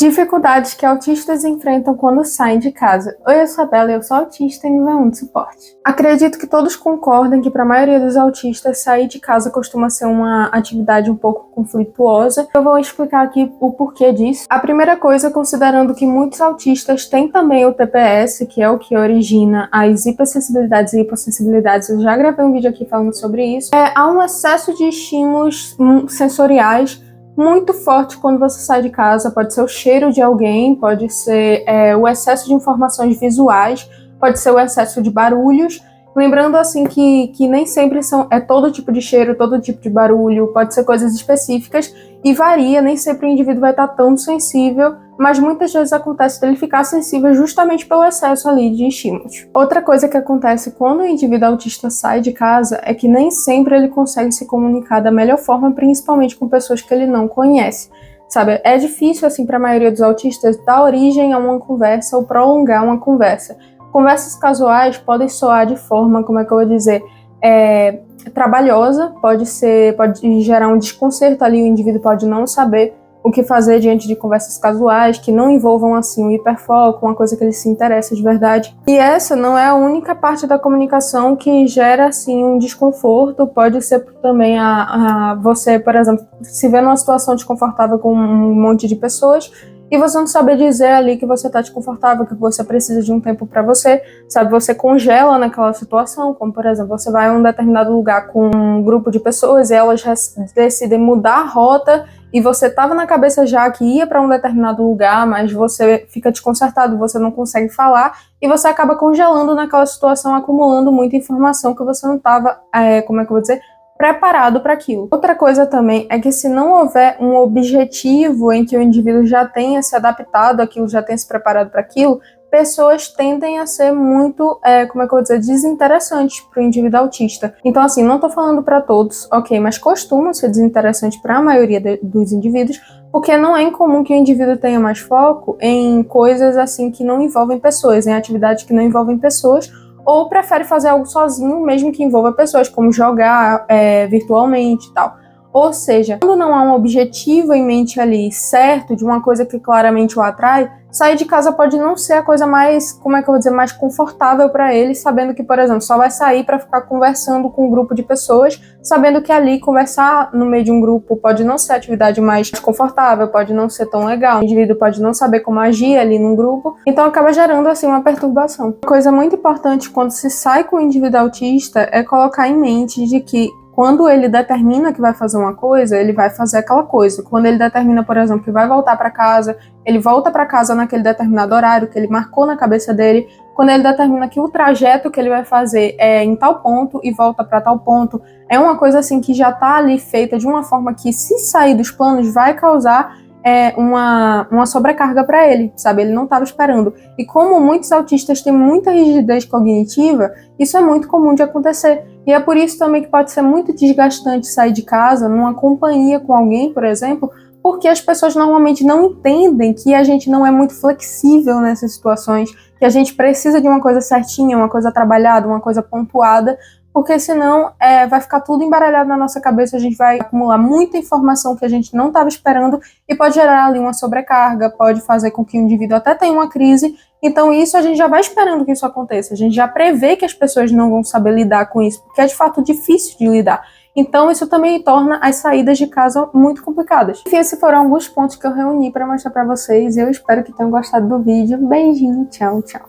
Dificuldades que autistas enfrentam quando saem de casa. Oi, eu sou a Bela e eu sou autista em nível 1 de suporte. Acredito que todos concordem que para a maioria dos autistas sair de casa costuma ser uma atividade um pouco conflituosa. Eu vou explicar aqui o porquê disso. A primeira coisa, considerando que muitos autistas têm também o TPS, que é o que origina as hipersensibilidades e hipossensibilidades. Eu já gravei um vídeo aqui falando sobre isso. Há um excesso de estímulos sensoriais muito forte quando você sai de casa. Pode ser o cheiro de alguém, pode ser o excesso de informações visuais, pode ser o excesso de barulhos. Lembrando assim que nem sempre é todo tipo de cheiro, todo tipo de barulho, pode ser coisas específicas e varia, nem sempre o indivíduo vai estar tão sensível, mas muitas vezes acontece dele ficar sensível justamente pelo excesso ali de estímulos. Outra coisa que acontece quando o indivíduo autista sai de casa é que nem sempre ele consegue se comunicar da melhor forma, principalmente com pessoas que ele não conhece. Sabe, é difícil assim para a maioria dos autistas dar origem a uma conversa ou prolongar uma conversa. Conversas casuais podem soar de forma, como é que eu vou dizer, trabalhosa, pode gerar um desconcerto ali, o indivíduo pode não saber o que fazer diante de conversas casuais que não envolvam assim um hiperfoco, uma coisa que ele se interessa de verdade. E essa não é a única parte da comunicação que gera assim um desconforto. Pode ser também você, por exemplo, se vê numa situação desconfortável com um monte de pessoas e você não saber dizer ali que você está desconfortável, que você precisa de um tempo para você, sabe? Você congela naquela situação, como por exemplo, você vai a um determinado lugar com um grupo de pessoas e elas decidem mudar a rota e você estava na cabeça já que ia para um determinado lugar, mas você fica desconcertado, você não consegue falar e você acaba congelando naquela situação, acumulando muita informação que você não estava, como é que eu vou dizer, preparado para aquilo. Outra coisa também é que se não houver um objetivo em que o indivíduo já tenha se adaptado àquilo, já tenha se preparado para aquilo, pessoas tendem a ser muito, como é que eu vou dizer, desinteressantes para o indivíduo autista. Então, assim, não estou falando para todos, ok, mas costumam ser desinteressantes para a maioria dos indivíduos, porque não é incomum que o indivíduo tenha mais foco em coisas assim que não envolvem pessoas, em atividades que não envolvem pessoas, ou prefere fazer algo sozinho, mesmo que envolva pessoas, como jogar virtualmente e tal. Ou seja, quando não há um objetivo em mente ali certo, de uma coisa que claramente o atrai, sair de casa pode não ser a coisa mais, como é que eu vou dizer, mais confortável para ele, sabendo que, por exemplo, só vai sair para ficar conversando com um grupo de pessoas, sabendo que ali conversar no meio de um grupo pode não ser a atividade mais confortável, pode não ser tão legal, o indivíduo pode não saber como agir ali num grupo, então acaba gerando assim uma perturbação. Uma coisa muito importante quando se sai com o indivíduo autista é colocar em mente de que quando ele determina que vai fazer uma coisa, ele vai fazer aquela coisa. Quando ele determina, por exemplo, que vai voltar para casa, ele volta para casa naquele determinado horário que ele marcou na cabeça dele. Quando ele determina que o trajeto que ele vai fazer é em tal ponto e volta para tal ponto, é uma coisa assim que já está ali feita de uma forma que, se sair dos planos, vai causar uma sobrecarga para ele, sabe? Ele não estava esperando. E como muitos autistas têm muita rigidez cognitiva, isso é muito comum de acontecer. E é por isso também que pode ser muito desgastante sair de casa numa companhia com alguém, por exemplo, porque as pessoas normalmente não entendem que a gente não é muito flexível nessas situações, que a gente precisa de uma coisa certinha, uma coisa trabalhada, uma coisa pontuada, porque senão vai ficar tudo embaralhado na nossa cabeça, a gente vai acumular muita informação que a gente não estava esperando e pode gerar ali uma sobrecarga, pode fazer com que o indivíduo até tenha uma crise. Então isso a gente já vai esperando que isso aconteça, a gente já prevê que as pessoas não vão saber lidar com isso, porque é de fato difícil de lidar. Então isso também torna as saídas de casa muito complicadas. Enfim, esses foram alguns pontos que eu reuni para mostrar para vocês e eu espero que tenham gostado do vídeo. Beijinho, tchau, tchau.